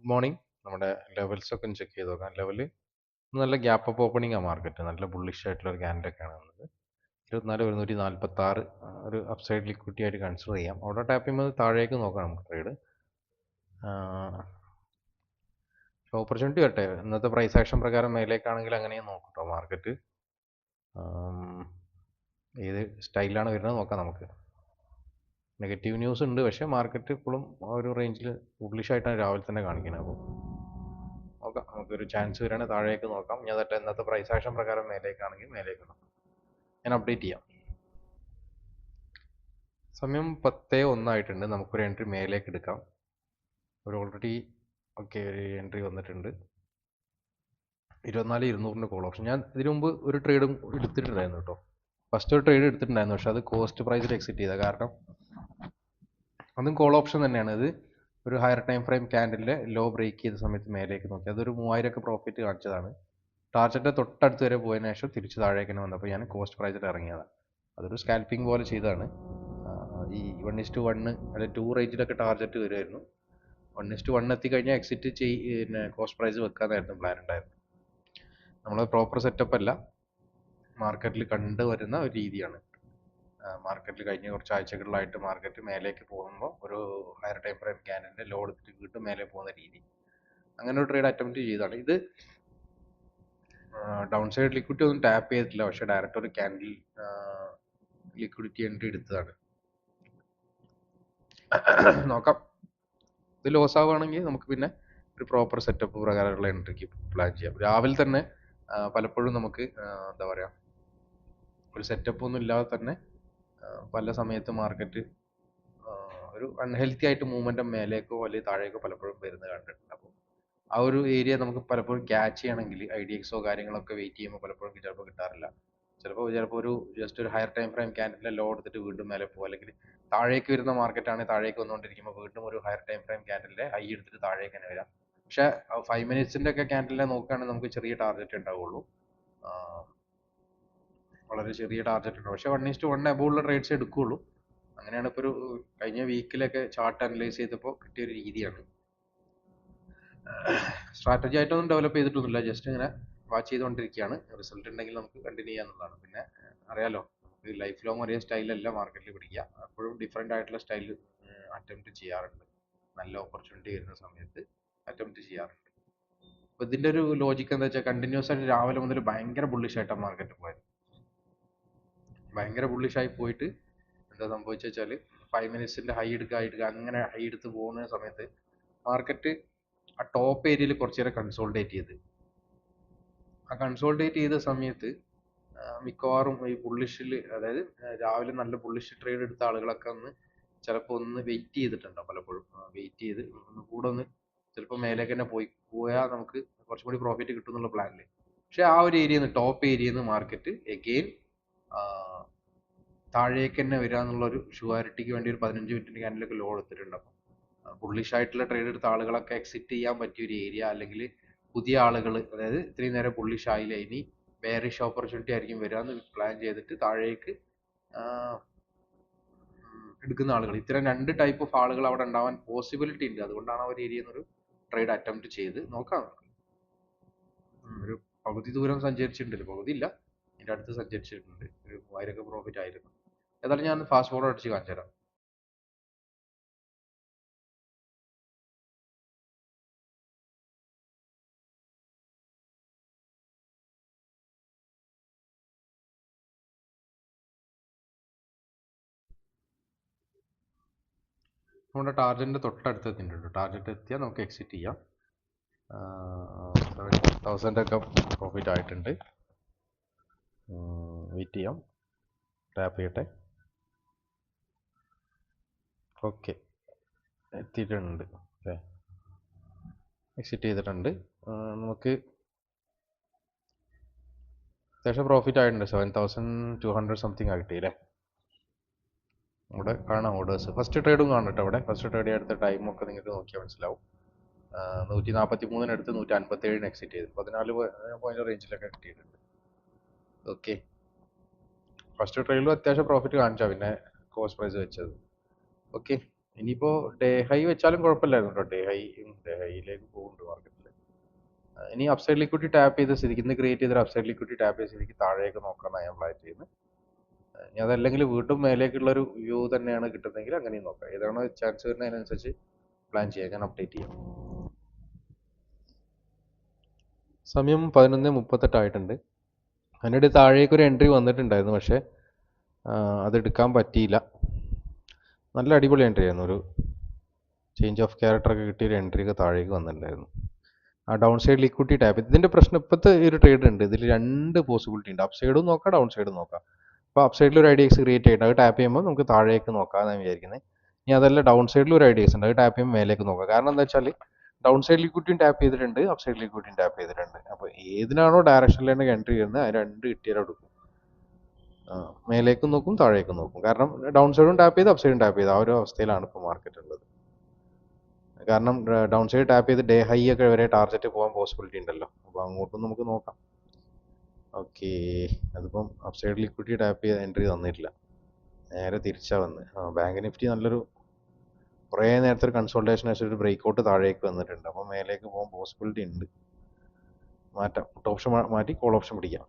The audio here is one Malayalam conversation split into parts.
മോർണിംഗ്. നമ്മുടെ ലെവൽസ് ഒക്കെ ഒന്ന് ചെക്ക് ചെയ്ത് നോക്കാം. ലെവല് നല്ല ഗ്യാപ്പ് അപ്പ് ഓപ്പണിംഗ് ആ മാർക്കറ്റ്. നല്ല ബുള്ളിഷ് ആയിട്ടുള്ള ഒരു ക്യാൻഡലൊക്കെയാണ് വന്നത്. 24,146 ഒരു അപ്സൈഡ് ലിക്വിഡിറ്റി ആയിട്ട് കൺസിഡർ ചെയ്യാം. അവിടെ ടാപ്പ് ചെയ്യുമ്പോൾ താഴേക്ക് നോക്കാം നമുക്ക് ട്രേഡ്. ഓപ്പർച്യൂണിറ്റി വരട്ടെ. ഇന്നത്തെ പ്രൈസ് ആക്ഷൻ പ്രകാരം മേലേക്കാണെങ്കിൽ അങ്ങനെയും നോക്കട്ടോ മാർക്കറ്റ്. ഏത് സ്റ്റൈലാണ് വരുന്നത് നോക്കാം നമുക്ക്. നെഗറ്റീവ് ന്യൂസ് ഉണ്ട്, പക്ഷേ മാർക്കറ്റ് ഇപ്പോഴും ആ ഒരു റേഞ്ചിൽ ബുള്ളിഷ് ആയിട്ടാണ് രാവിലെ തന്നെ കാണിക്കുന്നത്. അപ്പോൾ നോക്കാം, നമുക്കൊരു ചാൻസ് വരികയാണെങ്കിൽ താഴേക്ക് നോക്കാം. ഞാൻ തട്ടെ ഇന്നത്തെ പ്രൈസ് ആക്ഷൻ പ്രകാരം മേലേക്കാണെങ്കിൽ മേലേക്ക് നോക്കാം. ഞാൻ അപ്ഡേറ്റ് ചെയ്യാം. സമയം 10:01 ആയിട്ടുണ്ട്. നമുക്കൊരു എൻട്രി മേലേക്ക് എടുക്കാം. ഒരു ഓൾറെഡി ഓക്കെ ഒരു എൻട്രി വന്നിട്ടുണ്ട്. 24,200 കോൾ ഓപ്ഷൻ. ഞാൻ ഇതിനു മുമ്പ് ഒരു ട്രേഡും എടുത്തിട്ടുണ്ടായിരുന്നു കേട്ടോ. ഫസ്റ്റ് ഒരു ട്രേഡ് എടുത്തിട്ടുണ്ടായിരുന്നു, പക്ഷെ അത് കോസ്റ്റ് പ്രൈസിൽ എക്സിറ്റ് ചെയ്ത കാരണം അതും കോൾ ഓപ്ഷൻ തന്നെയാണ്. ഇത് ഒരു ഹയർ ടൈം ഫ്രെയിം ക്യാൻഡലിലെ ലോ ബ്രേക്ക് ചെയ്ത സമയത്ത് മേലേക്ക് നോക്കി അതൊരു 3,000 ഒക്കെ പ്രോഫിറ്റ് കാണിച്ചതാണ്. ടാർജറ്റ് തൊട്ടടുത്ത് വരെ പോയതിനു ശേഷം തിരിച്ച് താഴേക്ക് തന്നെ വന്നപ്പോൾ ഞാൻ കോസ്റ്റ് പ്രൈസിൽ ഇറങ്ങിയതാണ്. അതൊരു സ്കാൽപ്പിംഗ് പോലെ ചെയ്തതാണ്. ഈ 1:1 അല്ലെ 2 റേഞ്ചിലൊക്കെ ടാർജറ്റ് വരുമായിരുന്നു. 1:1 എത്തിക്കഴിഞ്ഞാൽ എക്സിറ്റ് പിന്നെ കോസ്റ്റ് പ്രൈസ് വെക്കാനായിരുന്നു പ്ലാൻ ഉണ്ടായിരുന്നു. നമ്മൾ പ്രോപ്പർ സെറ്റപ്പ് അല്ല, മാർക്കറ്റിൽ കണ്ടുവരുന്ന ഒരു രീതിയാണ്. മാർക്കറ്റിൽ കഴിഞ്ഞ കുറച്ച് ആഴ്ചകളിലായിട്ട് മാർക്കറ്റ് മേലേക്ക് പോകുമ്പോൾ ഒരു ഹയർ ടൈം ഫ്രെയിം ക്യാൻഡലിന്റെ ലോ എടുത്തിട്ട് വീണ്ടും മേലെ പോകുന്ന രീതി, അങ്ങനെ ഒരു ട്രേഡ് അറ്റംപ്റ്റ് ചെയ്തതാണ്. ഇത് ഡൗൺ സൈഡ് ലിക്വിഡിറ്റി ഒന്നും ടാപ്പ് ചെയ്തിട്ടില്ല, പക്ഷെ ഡയറക്റ്റ് ഒരു ക്യാൻഡിൽ ലിക്വിഡിറ്റി എൻട്രി എടുത്തതാണ്. നോക്കാം, ഇത് ലോസ് ആവുകയാണെങ്കിൽ നമുക്ക് പിന്നെ ഒരു പ്രോപ്പർ സെറ്റപ്പ് പ്രകാരമുള്ള എൻട്രിക്ക് പ്ലാൻ ചെയ്യാം. രാവിലെ തന്നെ പലപ്പോഴും നമുക്ക് എന്താ പറയുക, ഒരു സെറ്റപ്പ് ഒന്നും ഇല്ലാതെ തന്നെ പല സമയത്ത് മാർക്കറ്റ് ഒരു അൺഹെൽത്തി ആയിട്ട് മൂവ്മെന്റും മേലേക്കോ അല്ലെങ്കിൽ താഴേക്കോ പലപ്പോഴും വരുന്നത് കണ്ടിട്ടുണ്ട്. അപ്പോൾ ആ ഒരു ഏരിയ നമുക്ക് പലപ്പോഴും ക്യാച്ച് ചെയ്യണമെങ്കിൽ IDXO കാര്യങ്ങളൊക്കെ വെയിറ്റ് ചെയ്യുമ്പോൾ പലപ്പോഴും ചിലപ്പോൾ കിട്ടാറില്ല. ചിലപ്പോൾ ഒരു ജസ്റ്റ് ഒരു ഹയർ ടൈം ഫ്രെയിം ക്യാൻഡലിന്റെ ലോ എടുത്തിട്ട് വീണ്ടും മേലെ പോകും, അല്ലെങ്കിൽ താഴേക്ക് വരുന്ന മാർക്കറ്റ് ആണ് താഴേക്ക് വന്നുകൊണ്ടിരിക്കുമ്പോൾ വീണ്ടും ഒരു ഹയർ ടൈം ഫ്രെയിം ക്യാൻഡലിന്റെ ഹൈ എടുത്തിട്ട് താഴേക്ക് തന്നെ വരാം. പക്ഷെ 5 മിനിറ്റ്സിന്റെ ഒക്കെ ക്യാൻഡലിനെ നോക്കുകയാണെങ്കിൽ നമുക്ക് ചെറിയ ടാർഗറ്റ് ഉണ്ടാവുള്ളൂ, വളരെ ചെറിയ ടാർഗറ്റ് ഉണ്ട്. പക്ഷെ 1:1 അബോവ് ഉള്ള ട്രേഡ്സ് എടുക്കുകയുള്ളൂ. അങ്ങനെയാണ് ഇപ്പോൾ ഒരു കഴിഞ്ഞ വീക്കിലൊക്കെ ചാർട്ട് അനലൈസ് ചെയ്തപ്പോൾ കിട്ടിയൊരു രീതിയാണ്. സ്ട്രാറ്റജി ആയിട്ടൊന്നും ഡെവലപ്പ് ചെയ്തിട്ടൊന്നുമില്ല, ജസ്റ്റ് ഇങ്ങനെ വാച്ച് ചെയ്തുകൊണ്ടിരിക്കുകയാണ്. റിസൾട്ട് ഉണ്ടെങ്കിൽ നമുക്ക് കണ്ടിന്യൂ ചെയ്യാന്നുള്ളതാണ്. പിന്നെ അറിയാലോ, നമുക്ക് ലൈഫ് ലോങ് ഒരേ സ്റ്റൈലല്ല മാർക്കറ്റിൽ പിടിക്കുക, അപ്പോഴും ഡിഫറെൻ്റ് ആയിട്ടുള്ള സ്റ്റൈൽ അറ്റംപ്റ്റ് ചെയ്യാറുണ്ട്. നല്ല ഓപ്പർച്യൂണിറ്റി വരുന്ന സമയത്ത് അറ്റംപ്റ്റ് ചെയ്യാറുണ്ട്. അപ്പോൾ ഇതിൻ്റെ ഒരു ലോജിക്ക് എന്താ വെച്ചാൽ, കണ്ടിന്യൂസ് ആയിട്ട് രാവിലെ മുതൽ ഭയങ്കര ബുള്ളിഷ് ആയിട്ടാണ് മാർക്കറ്റ് പോയത്. ഭയങ്കര ബുള്ളിഷായി പോയിട്ട് എന്താ സംഭവിച്ചു വെച്ചാൽ, 5 മിനിറ്റ്സിന്റെ ഹൈ എടുക്കുക അങ്ങനെ ഹൈ എടുത്ത് പോകുന്ന സമയത്ത് മാർക്കറ്റ് ആ ടോപ്പ് ഏരിയയിൽ കുറച്ച് നേരം കൺസോൾഡേറ്റ് ചെയ്ത സമയത്ത് മിക്കവാറും ഈ ബുള്ളിഷിൽ, അതായത് രാവിലെ നല്ല ബുള്ളിഷ് ട്രേഡ് എടുത്ത ആളുകളൊക്കെ ചിലപ്പോൾ ഒന്ന് വെയിറ്റ് ചെയ്തിട്ടുണ്ടാവും. പലപ്പോഴും വെയിറ്റ് ചെയ്ത് കൂടെ ചിലപ്പോൾ മേലേക്ക് തന്നെ പോയാൽ നമുക്ക് കുറച്ചും കൂടി പ്രോഫിറ്റ് കിട്ടും എന്നുള്ള പ്ലാനിൽ. പക്ഷെ ആ ഒരു ഏരിയയിൽ നിന്ന്, ടോപ്പ് ഏരിയയിൽ നിന്ന് മാർക്കറ്റ് എഗെയിൻ താഴേക്ക് തന്നെ വരിക എന്നുള്ള ഒരു ഷുവാരിറ്റിക്ക് വേണ്ടി ഒരു 15 മിനിറ്റിന്റെ ക്യാൻഡിലൊക്കെ ലോ എടുത്തിട്ടുണ്ട്. അപ്പം ബുള്ളിഷ് ആയിട്ടുള്ള ട്രേഡ് എടുത്ത ആളുകളൊക്കെ എക്സിറ്റ് ചെയ്യാൻ പറ്റിയ ഒരു ഏരിയ, അല്ലെങ്കിൽ പുതിയ ആളുകൾ, അതായത് ഇത്രയും നേരം ബുള്ളിഷ് ആയില്ല, ഇനി ബെയറിഷ് ഓപ്പർച്യൂണിറ്റി ആയിരിക്കും വരിക എന്ന് പ്ലാൻ ചെയ്തിട്ട് താഴേക്ക് എടുക്കുന്ന ആളുകൾ, ഇത്തരം 2 ടൈപ്പ് ഓഫ് ആളുകൾ അവിടെ ഉണ്ടാവാൻ പോസിബിലിറ്റി ഉണ്ട്. അതുകൊണ്ടാണ് ആ ഒരു ഏരിയയിൽ ഒരു ട്രേഡ് അറ്റംപ്റ്റ് ചെയ്ത് നോക്കാം. ഒരു പകുതി ദൂരം സഞ്ചരിച്ചിട്ടുണ്ട്, പകുതി ഇല്ല, ഇതിന്റെ അടുത്ത് സഞ്ചരിച്ചിട്ടുണ്ട്. ഒരു 3,000 പ്രോഫിറ്റ് ആയിരുന്നു. ഏതായാലും ഞാൻ ഫാസ്റ്റ് ഫോർവേഡ് അടിച്ച് കാണിച്ചു തരാം. നമ്മുടെ ടാർഗറ്റിന്റെ തൊട്ടടുത്ത് എത്തിയിട്ടുണ്ട്. ടാർഗറ്റ് എത്തിയാൽ നമുക്ക് എക്സിറ്റ് ചെയ്യാം. 7,000 ഒക്കെ പ്രോഫിറ്റ് ആയിട്ടുണ്ട്. വെയിറ്റ് ചെയ്യാം, ടാപ്പ് ചെയ്യട്ടെ. ഓക്കെ, എത്തിയിട്ടുണ്ട്. ഓക്കെ, എക്സിറ്റ് ചെയ്തിട്ടുണ്ട്. നമുക്ക് അത്യാവശ്യം പ്രോഫിറ്റ് ആയിട്ടുണ്ട്. 7,200 സംതിങ് ആയിട്ട് അല്ലേ. ഇവിടെ കാണാം ഓർഡേഴ്സ്. ഫസ്റ്റ് ട്രേഡും കാണട്ടെ. അവിടെ ഫസ്റ്റ് ട്രേഡ് എടുത്ത ടൈമൊക്കെ നിങ്ങൾക്ക് നോക്കിയാൽ മനസ്സിലാവും. 143 157 എക്സിറ്റ് ചെയ്തു. 14 പോയിന്റ് റേഞ്ചിലൊക്കെ കിട്ടിയിട്ടുണ്ട്. ഓക്കെ, ഫസ്റ്റ് ട്രേഡിലും അത്യാവശ്യം പ്രോഫിറ്റ് കാണിച്ചാൽ പിന്നെ കോസ്റ്റ് പ്രൈസ് വെച്ചത്. ഓക്കെ, ഇനിയിപ്പോൾ ഡേ ഹൈ വെച്ചാലും കുഴപ്പമില്ലായിരുന്നു കേട്ടോ. ഡേ ഹൈയിലേക്ക് പോകുന്നുണ്ട് മാർക്കറ്റിൽ. ഇനി അപ്സൈഡ് ലിക്വിഡിറ്റി ടാപ്പ് ചെയ്ത സ്ഥിതിക്ക്, ഇന്ന് ക്രിയേറ്റ് ചെയ്ത അപ്സൈഡ് ലിക്വിഡിറ്റി ടാപ്പ് ചെയ്ത സ്ഥിതിക്ക് താഴേക്ക് നോക്കാനാണ് ഞാൻ പ്ലാൻ ചെയ്യുന്നത്. ഇനി അതല്ലെങ്കിൽ വീണ്ടും മേലേക്കുള്ളൊരു വ്യൂ തന്നെയാണ് കിട്ടുന്നതെങ്കിൽ അങ്ങനെയും നോക്കാം. ഏതാണോ ചാൻസ് വരുന്നത് അതിനനുസരിച്ച് പ്ലാൻ ചെയ്യാം. ഞാൻ അപ്ഡേറ്റ് ചെയ്യാം. സമയം 11:38 ആയിട്ടുണ്ട്. അതിനിടെ താഴേക്ക് ഒരു എൻട്രി വന്നിട്ടുണ്ടായിരുന്നു, പക്ഷേ അതെടുക്കാൻ പറ്റിയില്ല. നല്ല അടിപൊളി എൻട്രി ആയിരുന്നു. ഒരു ചേഞ്ച് ഓഫ് ക്യാരക്ടറൊക്കെ കിട്ടിയൊരു എൻട്രി ഒക്കെ താഴേക്ക് വന്നിട്ടുണ്ടായിരുന്നു. ആ ഡൗൺ സൈഡ് ലിക്വിഡിറ്റി ടാപ്പ്. ഇതിൻ്റെ പ്രശ്നം ഇപ്പോഴത്തെ ഒരു ട്രേഡ് ഉണ്ട്, ഇതിൽ രണ്ട് പോസിബിലിറ്റി ഉണ്ട്. അപ്പ് സൈഡും നോക്കാം, ഡൗൺ സൈഡും നോക്കാം. അപ്പോൾ അപ്പ് സൈഡിൽ ഒരു IDX ക്രിയേറ്റ് ചെയ്തിട്ട് അത് ടാപ്പ് ചെയ്യുമ്പോൾ നമുക്ക് താഴേക്ക് നോക്കാമെന്നാണ് വിചാരിക്കുന്നത്. ഇനി അതല്ല, ഡൗൺ സൈഡിൽ ഒരു IDX ഉണ്ട്, അത് ടാപ്പ് ചെയ്യുമ്പോൾ മേലേക്ക് നോക്കാം. കാരണം എന്താ വെച്ചാൽ ഡൗൺ സൈഡ് ലിക്വിഡിറ്റിയും ടാപ്പ് ചെയ്തിട്ടുണ്ട്, അപ്പ് സൈഡ് ലിക്വിഡിറ്റിയും ടാപ്പ് ചെയ്തിട്ടുണ്ട്. അപ്പോൾ ഏതിനാണോ ഡയറക്ഷനിലാണ് എൻട്രി ചെയ്യുന്നത് അത് രണ്ട് കിട്ടിയാലും എടുക്കും. മേലേക്കും നോക്കും, താഴേക്കും നോക്കും. കാരണം ഡൗൺ സൈഡും ടാപ്പ് ചെയ്ത് അപ്പ് സൈഡും ടാപ്പ് ചെയ്ത് ആ ഒരു അവസ്ഥയിലാണ് ഇപ്പോൾ മാർക്കറ്റ് ഉള്ളത്. കാരണം ഡൗൺ സൈഡ് ടാപ്പ് ചെയ്ത് ഡേ ഹൈ ഒക്കെ വരെ ടാർഗറ്റ് പോകാൻ പോസിബിലിറ്റി ഉണ്ടല്ലോ. അപ്പോൾ അങ്ങോട്ടും നമുക്ക് നോക്കാം. ഓക്കെ, അതിപ്പം അപ്പ് സൈഡ് ലിക്വിഡിറ്റി ടാപ്പ് ചെയ്ത് എൻട്രി തന്നിട്ടില്ല, നേരെ തിരിച്ചാണ് വന്ന്. ബാങ്ക് നിഫ്റ്റി നല്ലൊരു കുറേ നേരത്തെ ഒരു കൺസോൾട്ടേഷൻ വെച്ചിട്ട് ഒരു ബ്രേക്ക് ഔട്ട് താഴേക്ക് വന്നിട്ടുണ്ട്. അപ്പോൾ മേലേക്ക് പോകാൻ പോസിബിലിറ്റി ഉണ്ട്. മാറ്റാം, പുട്ട് ഓപ്ഷൻ മാറ്റി കോൾ ഓപ്ഷൻ പിടിക്കാം.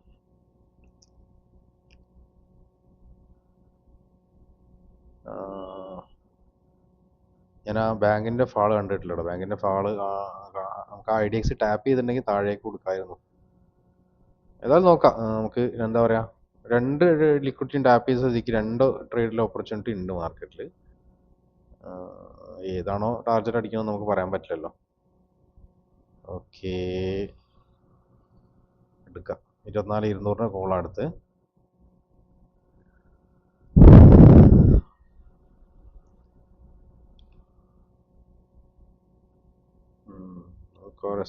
ഞാൻ ആ ബാങ്കിൻ്റെ ഫാള് കണ്ടിട്ടില്ലല്ലോ. ബാങ്കിൻ്റെ ഫാള് നമുക്ക് ആ IDX ടാപ്പ് ചെയ്തിട്ടുണ്ടെങ്കിൽ താഴേക്ക് കൊടുക്കാമായിരുന്നു. ഏതായാലും നോക്കാം. നമുക്ക് എന്താ പറയുക, രണ്ട് ലിക്വിഡിറ്റിയും ടാപ്പ് ചെയ്ത സ്ഥിതിക്ക് രണ്ട് ട്രേഡിൽ ഓപ്പർച്യൂണിറ്റി ഉണ്ട് മാർക്കറ്റിൽ. ഏതാണോ ടാർഗറ്റ് അടിക്കണമെന്ന് നമുക്ക് പറയാൻ പറ്റില്ലല്ലോ. ഓക്കെ, എടുക്കാം. 24,200 കോളാണ് അടുത്ത്.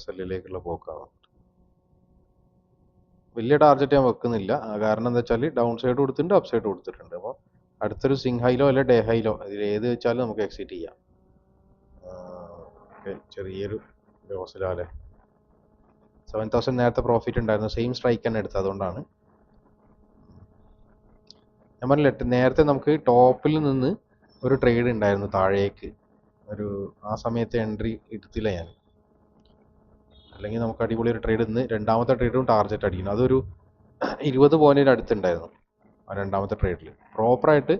SL-ലേക്കുള്ള പോക്കാണ്. വലിയ ടാർഗറ്റ് ഞാൻ വെക്കുന്നില്ല. കാരണം എന്താ വെച്ചാൽ ഡൗൺ സൈഡ് കൊടുത്തിട്ടുണ്ട്, അപ്പ് സൈഡ് കൊടുത്തിട്ടുണ്ട്. അപ്പോൾ അടുത്തൊരു സിംഗ് ഹൈലോ അല്ലെ ഡേ ഹൈലോ ഇതിൽ ഏത് വെച്ചാലും നമുക്ക് എക്സിറ്റ് ചെയ്യാം. ചെറിയൊരു ലോസിലാല്ലേ. 7,000 നേരത്തെ പ്രോഫിറ്റ് ഉണ്ടായിരുന്നു, സെയിം സ്ട്രൈക്ക് തന്നെ എടുത്തത്. അതുകൊണ്ടാണ് ഞാൻ പറഞ്ഞില്ല, നേരത്തെ നമുക്ക് ടോപ്പിൽ നിന്ന് ഒരു ട്രേഡ് ഉണ്ടായിരുന്നു താഴേക്ക്. ആ സമയത്ത് എൻട്രി എടുത്തില്ല ഞാൻ. അല്ലെങ്കിൽ നമുക്ക് അടിപൊളി ഒരു ട്രേഡ് ഇന്ന് രണ്ടാമത്തെ ട്രേഡും ടാർഗറ്റ് അടിക്കണം. അതൊരു 20 പോയിന്റിന് അടുത്തുണ്ടായിരുന്നു ആ രണ്ടാമത്തെ ട്രേഡിൽ. പ്രോപ്പറായിട്ട്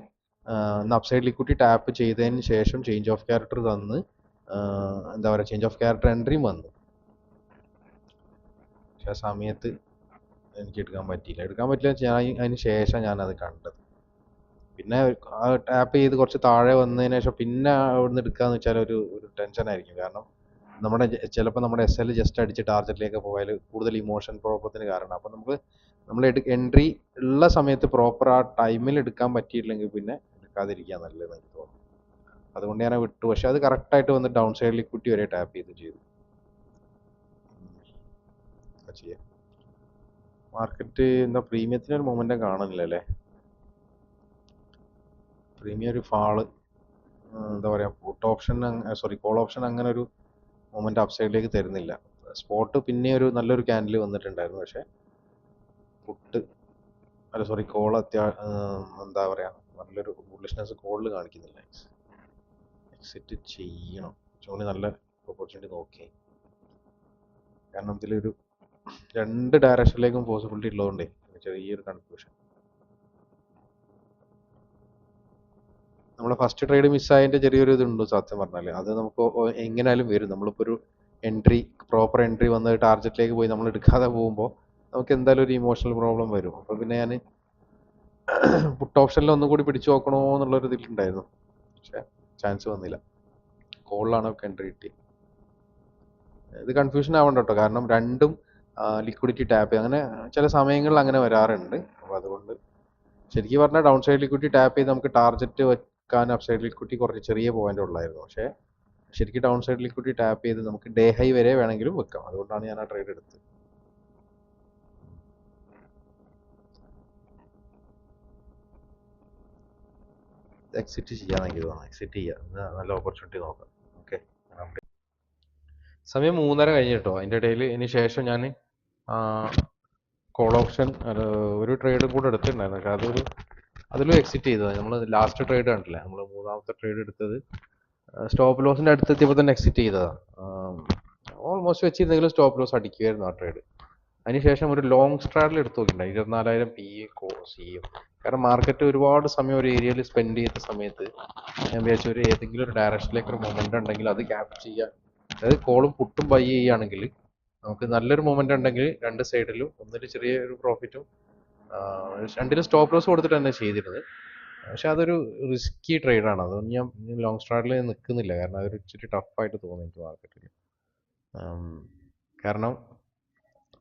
ഇന്ന് അപ്സൈഡ് ലിക്വിഡിറ്റി ടാപ്പ് ചെയ്തതിന് ശേഷം ചേഞ്ച് ഓഫ് ക്യാരക്ടർ തന്ന് എന്താ പറയുക, ചേഞ്ച് ഓഫ് ക്യാരക്ടർ എൻട്രിയും വന്നു. പക്ഷെ ആ സമയത്ത് എനിക്ക് എടുക്കാൻ പറ്റില്ല. ഞാൻ അതിന് ശേഷം ഞാനത് കണ്ടത്. പിന്നെ ആ ടാപ്പ് ചെയ്ത് കുറച്ച് താഴെ വന്നതിന് ശേഷം പിന്നെ അവിടുന്ന് എടുക്കാന്ന് വെച്ചാൽ ഒരു ടെൻഷൻ ആയിരിക്കും. കാരണം ചിലപ്പോൾ നമ്മുടെ SL ജസ്റ്റ് അടിച്ച് ടാർഗറ്റിലേക്ക് പോയാൽ കൂടുതൽ ഇമോഷൻ പ്രോബ്ലത്തിന് കാരണം. അപ്പം നമ്മൾ എൻട്രി ഉള്ള സമയത്ത് പ്രോപ്പർ ആ ടൈമിൽ എടുക്കാൻ പറ്റിയിട്ടില്ലെങ്കിൽ പിന്നെ എടുക്കാതിരിക്കുക നല്ലതെന്ന് എനിക്ക് തോന്നുന്നു. അതുകൊണ്ട് ഞാൻ വിട്ടു. പക്ഷെ അത് കറക്റ്റായിട്ട് വന്ന് ഡൗൺ സൈഡ് ലിക്വിഡിറ്റി വരെ ടാപ്പ് ചെയ്തു. ചെയ്യാം. മാർക്കറ്റ് എന്താ പ്രീമിയത്തിന് ഒരു മൊമെന്റം കാണുന്നില്ല അല്ലേ. പ്രീമിയം ഒരു ഫാള്, എന്താ പറയുക, പുട്ട് ഓപ്ഷൻ കോൾ ഓപ്ഷൻ അങ്ങനെ ഒരു മൊമെന്റ് അപ്പ് സൈഡിലേക്ക് തരുന്നില്ല. സ്പോട്ട് പിന്നെ ഒരു നല്ലൊരു ക്യാൻഡിൽ വന്നിട്ടുണ്ടായിരുന്നു, പക്ഷെ കോൾ എന്താ പറയുക, നല്ലൊരു ബുള്ളിഷ്നെസ് കോളിൽ കാണിക്കുന്നില്ല. എക്സിറ്റ് ചെയ്യണം. ജോണി നല്ല ഓപ്പർച്യൂണിറ്റി നോക്കി. കാരണം ഇതിലൊരു രണ്ട് ഡയറക്ഷനിലേക്കും പോസിബിലിറ്റി ഉള്ളതുകൊണ്ടേ ചെറിയൊരു കൺഫ്യൂഷൻ. നമ്മളെ ഫസ്റ്റ് ട്രേഡ് മിസ്സായതിൻ്റെ ചെറിയൊരു ഇതുണ്ട് സത്യം പറഞ്ഞാൽ. അത് നമുക്ക് എങ്ങനെയാലും വരും. നമ്മളിപ്പോൾ ഒരു പ്രോപ്പർ എൻട്രി വന്ന് ടാർഗറ്റിലേക്ക് പോയി നമ്മൾ എടുക്കാതെ പോകുമ്പോൾ നമുക്ക് എന്തായാലും ഒരു ഇമോഷണൽ പ്രോബ്ലം വരും. അപ്പോൾ പിന്നെ ഞാൻ പുട്ട് ഓപ്ഷനിൽ ഒന്നും കൂടി പിടിച്ചു നോക്കണോ എന്നുള്ളൊരു ഇതിലുണ്ടായിരുന്നു, പക്ഷേ ചാൻസ് വന്നില്ല. കോളിലാണ് ഒക്കെ എൻട്രി കിട്ടി. ഇത് കൺഫ്യൂഷൻ ആവണ്ട കേട്ടോ, കാരണം രണ്ടും ലിക്വിഡിറ്റി ടാപ്പ് അങ്ങനെ ചില സമയങ്ങളിൽ അങ്ങനെ വരാറുണ്ട്. അപ്പോൾ അതുകൊണ്ട് ശരിക്കും പറഞ്ഞാൽ ഡൗൺ സൈഡ് ലിക്വിഡിറ്റി ടാപ്പ് ചെയ്ത് നമുക്ക് ടാർഗറ്റ് വെക്കാൻ അപ്പ് സൈഡ് ലിക്വിഡിറ്റി കുറച്ച് ചെറിയ പോയിന്റ് ഉള്ളായിരുന്നു. പക്ഷേ ശരിക്കും ഡൗൺ സൈഡ് ലിക്വിഡിറ്റി ടാപ്പ് ചെയ്ത് നമുക്ക് ഡേ ഹൈ വരെ വേണമെങ്കിലും വെക്കാം. അതുകൊണ്ടാണ് ഞാൻ ആ ട്രേഡ് എടുത്തത്. എക്സിറ്റ് ചെയ്യാൻ എനിക്ക് തോന്നുന്നു. എക്സിറ്റ് ചെയ്യാം, നല്ല ഓപ്പർച്യൂണിറ്റി നോക്കാം. ഓക്കെ, സമയം 3:30 കഴിഞ്ഞിട്ടോ. അതിൻ്റെ ഇടയിൽ ഇതിന് ശേഷം ഞാൻ കോൾ ഓപ്ഷൻ ഒരു ട്രേഡ് കൂടെ എടുത്തിട്ടുണ്ടായിരുന്നു. പക്ഷേ അതിലും എക്സിറ്റ് ചെയ്തത്. നമ്മൾ ലാസ്റ്റ് ട്രേഡ് കണ്ടില്ലേ, നമ്മൾ മൂന്നാമത്തെ ട്രേഡ് എടുത്തത് സ്റ്റോപ്പ് ലോസിന്റെ അടുത്ത് എത്തിയപ്പോൾ തന്നെ എക്സിറ്റ് ചെയ്തതാ. ഓൾമോസ്റ്റ് വെച്ചിരുന്നെങ്കിലും സ്റ്റോപ്പ് ലോസ് അടിക്കുമായിരുന്നു ആ ട്രേഡ്. അതിനുശേഷം ഒരു ലോങ് സ്ട്രാഡിൽ എടുത്ത് നോക്കിയിട്ടുണ്ടായി 24,000 പി എ സിയും. കാരണം മാർക്കറ്റ് ഒരുപാട് സമയം ഒരു ഏരിയയിൽ സ്പെൻഡ് ചെയ്ത സമയത്ത് ഞാൻ വിചാരിച്ചു ഒരു ഏതെങ്കിലും ഒരു ഡയറക്ഷനിലേക്ക് ഒരു മൊമെന്റ് ഉണ്ടെങ്കിൽ അത് ക്യാപ്ചർ ചെയ്യാൻ. അതായത് കോളും പുട്ടും ബൈ ചെയ്യുകയാണെങ്കിൽ നമുക്ക് നല്ലൊരു മൊമെന്റ് ഉണ്ടെങ്കിൽ രണ്ട് സൈഡിലും ഒന്നിൽ ചെറിയൊരു പ്രോഫിറ്റും രണ്ടിലും സ്റ്റോപ്പ് ലോസ് കൊടുത്തിട്ട് തന്നെ ചെയ്തിരുന്നത്. പക്ഷെ അതൊരു റിസ്കി ട്രേഡാണ്. അതൊന്നും ഞാൻ ലോങ് സ്ട്രാഡിൽ നിൽക്കുന്നില്ല. കാരണം അതൊരു ഇച്ചിരി ടഫായിട്ട് തോന്നി എനിക്ക് മാർക്കറ്റിൽ. കാരണം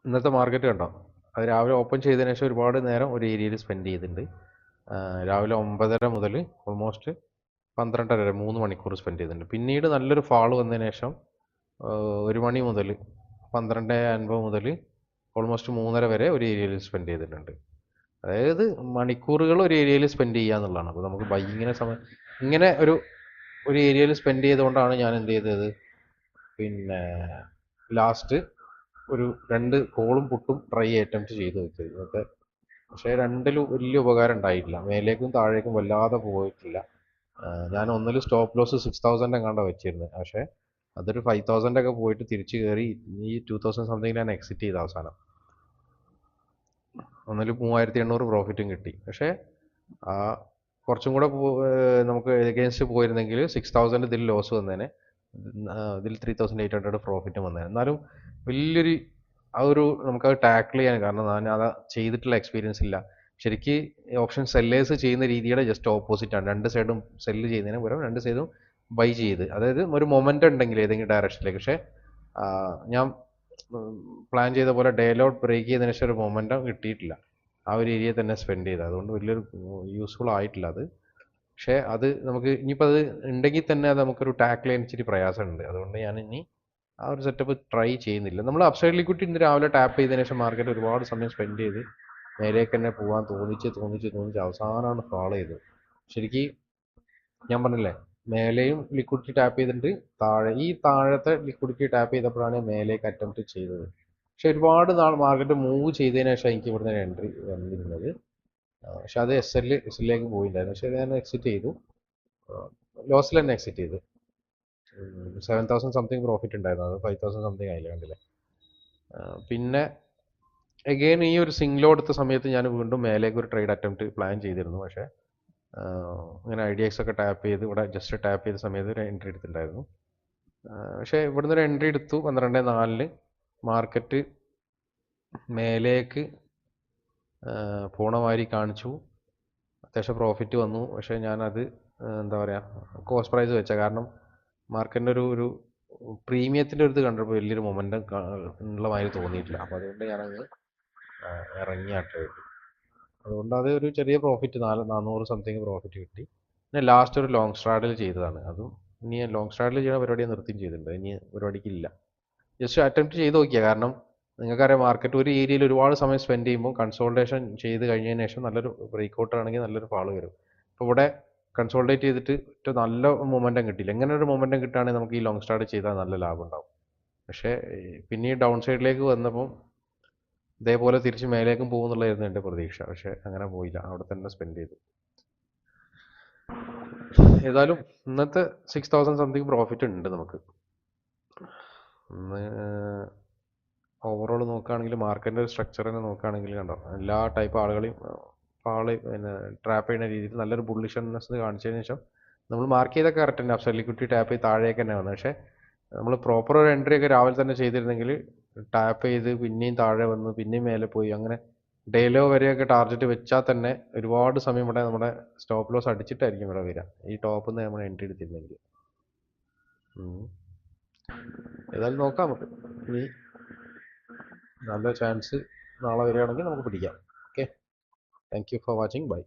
ഇന്നത്തെ മാർക്കറ്റ് കണ്ടോ, അത് രാവിലെ ഓപ്പൺ ചെയ്തതിനു ശേഷം ഒരുപാട് നേരം ഒരു ഏരിയയിൽ സ്പെൻഡ് ചെയ്തിട്ടുണ്ട്. രാവിലെ 9:30 മുതൽ ഓൾമോസ്റ്റ് 12:30 വരെ 3 മണിക്കൂർ സ്പെൻഡ് ചെയ്തിട്ടുണ്ട്. പിന്നീട് നല്ലൊരു ഫാൾ വന്നതിന് ശേഷം 1 മണി മുതൽ 12:50 മുതൽ ഓൾമോസ്റ്റ് 3:30 വരെ ഒരു ഏരിയയിൽ സ്പെൻഡ് ചെയ്തിട്ടുണ്ട്. അതായത് മണിക്കൂറുകൾ ഒരു ഏരിയയിൽ സ്പെൻഡ് ചെയ്യുക എന്നുള്ളതാണ്. അപ്പോൾ നമുക്ക് ബൈയിങ്ങിനെ ഇങ്ങനെ ഒരു ഏരിയയിൽ സ്പെൻഡ് ചെയ്തുകൊണ്ടാണ് ഞാൻ എന്ത് ചെയ്തത്, പിന്നെ ലാസ്റ്റ് ഒരു 2 കോളും പുട്ടും ട്രൈ അറ്റംപ്റ്റ് ചെയ്ത് വെച്ചത് ഇന്നത്തെ. പക്ഷേ രണ്ടിലും വലിയ ഉപകാരം ഉണ്ടായിട്ടില്ല. മേലേക്കും താഴേക്കും വല്ലാതെ പോയിട്ടില്ല. ഞാൻ ഒന്നിൽ സ്റ്റോപ്പ് ലോസ് 6,000 എങ്ങാണ്ടാണ് വെച്ചിരുന്നത്. പക്ഷേ അതൊരു 5,000 ഒക്കെ പോയിട്ട് തിരിച്ചു കയറി ഈ 2,000 സംതിങ് ഞാൻ എക്സിറ്റ് ചെയ്ത അവസാനം. ഒന്നിൽ 3,800 പ്രോഫിറ്റും കിട്ടി. പക്ഷേ കുറച്ചും കൂടെ നമുക്ക് എഗെയിൻസ്റ്റ് പോയിരുന്നെങ്കിൽ 6,000 ഇതിൽ ലോസ് വന്നേനെ, ഇതിൽ 3,800 പ്രോഫിറ്റും വന്നേനെ. എന്നാലും വലിയൊരു നമുക്കത് ടാക്കിൾ ചെയ്യാൻ, കാരണം ഞാൻ അത് ചെയ്തിട്ടുള്ള എക്സ്പീരിയൻസ് ഇല്ല. ശരിക്ക് ഓപ്ഷൻ സെല്ലേഴ്സ് ചെയ്യുന്ന രീതിയുടെ ജസ്റ്റ് ഓപ്പോസിറ്റ് ആണ്. രണ്ട് സൈഡും സെല്ല് ചെയ്യുന്നതിന് പകരം രണ്ട് സൈഡും ബൈ ചെയ്ത്, അതായത് ഒരു മൊമെന്റ് ഉണ്ടെങ്കിൽ ഏതെങ്കിലും ഡയറക്ഷനിലേക്ക്. പക്ഷേ ഞാൻ പ്ലാൻ ചെയ്ത പോലെ ഡേ ലോട്ട് ബ്രേക്ക് ചെയ്തതിനു ശേഷം ഒരു മൊമെന്റം കിട്ടിയിട്ടില്ല. ആ ഒരു ഏരിയ തന്നെ സ്പെൻഡ് ചെയ്ത്, അതുകൊണ്ട് വലിയൊരു യൂസ്ഫുൾ ആയിട്ടില്ല അത്. പക്ഷേ അത് നമുക്ക് ഇനിയിപ്പോൾ അത് ഉണ്ടെങ്കിൽ തന്നെ അത് നമുക്കൊരു ടാക്കിൾ ചെയ്യാൻ ഇച്ചിരി പ്രയാസമുണ്ട്. അതുകൊണ്ട് ഞാൻ ഇനി ആ ഒരു സെറ്റപ്പ് ട്രൈ ചെയ്യുന്നില്ല. നമ്മൾ അപ്സൈഡ് ലിക്വിഡിറ്റി ഇന്ന് രാവിലെ ടാപ്പ് ചെയ്തതിനു ശേഷം മാർക്കറ്റ് ഒരുപാട് സമയം സ്പെൻഡ് ചെയ്ത് മേലേക്ക് തന്നെ പോകാൻ തോന്നിച്ച് അവസാനമാണ് ഫാൾ ചെയ്തത്. ശരിക്കും ഞാൻ പറഞ്ഞില്ലേ, മേലെയും ലിക്വിഡിറ്റി ടാപ്പ് ചെയ്തിട്ട് താഴത്തെ ലിക്വിഡിറ്റി ടാപ്പ് ചെയ്തപ്പോഴാണ് മേലേക്ക് അറ്റംപ്റ്റ് ചെയ്തത്. പക്ഷെ ഒരുപാട് നാൾ മാർക്കറ്റ് മൂവ് ചെയ്തതിനു ശേഷം എനിക്ക് ഇവിടുന്ന് എൻട്രി വന്നിരുന്നത്. പക്ഷെ അത് എസ് എല്ലിലേക്ക് പോയിട്ടുണ്ടായിരുന്നു. പക്ഷെ ഞാൻ എക്സിറ്റ് ചെയ്തു, ലോസിൽ തന്നെ എക്സിറ്റ് ചെയ്തു. 7,000 സംതിങ് പ്രോഫിറ്റ് ഉണ്ടായിരുന്നു, അത് 5,000 സംതിങ് ആയില്ല, കണ്ടില്ലേ. പിന്നെ എഗെയിൻ ഈ ഒരു സിംഗ്ലോ എടുത്ത സമയത്ത് ഞാൻ വീണ്ടും മേലേക്ക് ഒരു ട്രേഡ് അറ്റംപ്റ്റ് പ്ലാൻ ചെയ്തിരുന്നു. പക്ഷേ ഇങ്ങനെ IDX ഒക്കെ ടാപ്പ് ചെയ്ത് ഇവിടെ ജസ്റ്റ് ടാപ്പ് ചെയ്ത സമയത്ത് ഒരു എൻട്രി എടുത്തിട്ടുണ്ടായിരുന്നു. പക്ഷേ ഇവിടുന്ന് ഒരു എൻട്രി എടുത്തു 12:04 മാർക്കറ്റ് മേലേക്ക് പോണ മാതിരി കാണിച്ചു. അത്യാവശ്യം പ്രോഫിറ്റ് വന്നു. പക്ഷേ ഞാനത് എന്താ പറയുക, കോസ്റ്റ് പ്രൈസ് വെച്ച കാരണം മാർക്കറ്റിൻ്റെ ഒരു പ്രീമിയത്തിൻ്റെ ഒരു ഇത് കണ്ടപ്പോൾ വലിയൊരു മൊമെൻറ്റം ഉള്ള മാതിരി തോന്നിയിട്ടില്ല. അപ്പോൾ അതുകൊണ്ട് ഞാനങ്ങ് ഇറങ്ങി ആ ട്രേഡ്. അതുകൊണ്ട് അത് ഒരു ചെറിയ പ്രോഫിറ്റ് 400 സംതിങ് പ്രോഫിറ്റ് കിട്ടി. പിന്നെ ലാസ്റ്റ് ഒരു ലോങ് സ്ട്രാഡിൽ ചെയ്തതാണ്. അതും ഇനി ലോങ് സ്ട്രാഡിൽ ചെയ്യുന്ന പരിപാടി നിർത്തിയും ചെയ്തിട്ടുണ്ട്. ഇനി പരിപാടിക്കില്ല, ജസ്റ്റ് അറ്റംപ്റ്റ് ചെയ്ത് നോക്കിയാൽ. കാരണം നിങ്ങൾക്കറിയാം മാർക്കറ്റ് ഒരു ഏരിയയിൽ ഒരുപാട് സമയം സ്പെൻഡ് ചെയ്യുമ്പോൾ കൺസോൾട്ടേഷൻ ചെയ്ത് കഴിഞ്ഞതിന് ശേഷം നല്ലൊരു ബ്രേക്ക്ഔട്ട് ആണെങ്കിൽ നല്ലൊരു ഫാള് വരും. അപ്പോൾ ഇവിടെ കൺസോൾട്ടേറ്റ് ചെയ്തിട്ട് നല്ല മൊമെൻറ്റം കിട്ടിയില്ല. എങ്ങനെ ഒരു മൊമെൻറ്റം കിട്ടുകയാണെങ്കിൽ നമുക്ക് ഈ ലോങ് സ്റ്റാർട്ട് ചെയ്താൽ നല്ല ലാഭം ഉണ്ടാവും. പക്ഷേ പിന്നെ ഈ ഡൗൺ സൈഡിലേക്ക് വന്നപ്പോൾ ഇതേപോലെ തിരിച്ച് മേലേക്കും പോകുന്നുള്ളതായിരുന്നു എൻ്റെ പ്രതീക്ഷ. പക്ഷേ അങ്ങനെ പോയില്ല, അവിടെ തന്നെ സ്പെൻഡ് ചെയ്തു. ഏതായാലും ഇന്നത്തെ 6,000 സംതിങ് പ്രോഫിറ്റ് ഉണ്ട് നമുക്ക്. ഓവറോൾ നോക്കുകയാണെങ്കിൽ മാർക്കറ്റിൻ്റെ ഒരു സ്ട്രക്ചർ തന്നെ നോക്കുകയാണെങ്കിൽ കണ്ടോ, എല്ലാ ടൈപ്പ് ആളുകളെയും പിന്നെ ട്രാപ്പ് ചെയ്യുന്ന രീതിയിൽ നല്ലൊരു ബുള്ളിഷ്നെസ് കാണിച്ചതിന് ശേഷം നമ്മൾ മാർക്ക് ചെയ്തൊക്കെ കറക്റ്റ് തന്നെ അപ്സൈഡ് ലിക്വിഡിറ്റി ടാപ്പ് ചെയ്ത് താഴേക്ക് തന്നെ വന്നത്. പക്ഷേ നമ്മൾ പ്രോപ്പർ ഒരു എൻട്രി ഒക്കെ രാവിലെ തന്നെ ചെയ്തിരുന്നെങ്കിൽ ടാപ്പ് ചെയ്ത് പിന്നെയും താഴെ വന്ന് പിന്നെയും മേലെ പോയി അങ്ങനെ ഡേ ലോ വരെയൊക്കെ ടാർഗറ്റ് വെച്ചാൽ തന്നെ ഒരുപാട് സമയം ഇവിടെ നമ്മുടെ സ്റ്റോപ്പ് ലോസ് അടിച്ചിട്ടായിരിക്കും ഇവിടെ വരിക, ഈ ടോപ്പിൽ നിന്ന് നമ്മൾ എൻട്രി എടുത്തിരുന്നെങ്കിൽ. ഏതായാലും നോക്കാം നമുക്ക്. ഇനി നല്ല ചാൻസ് നാളെ വരികയാണെങ്കിൽ നമുക്ക് പിടിക്കാം. Okay, thank you for watching, by.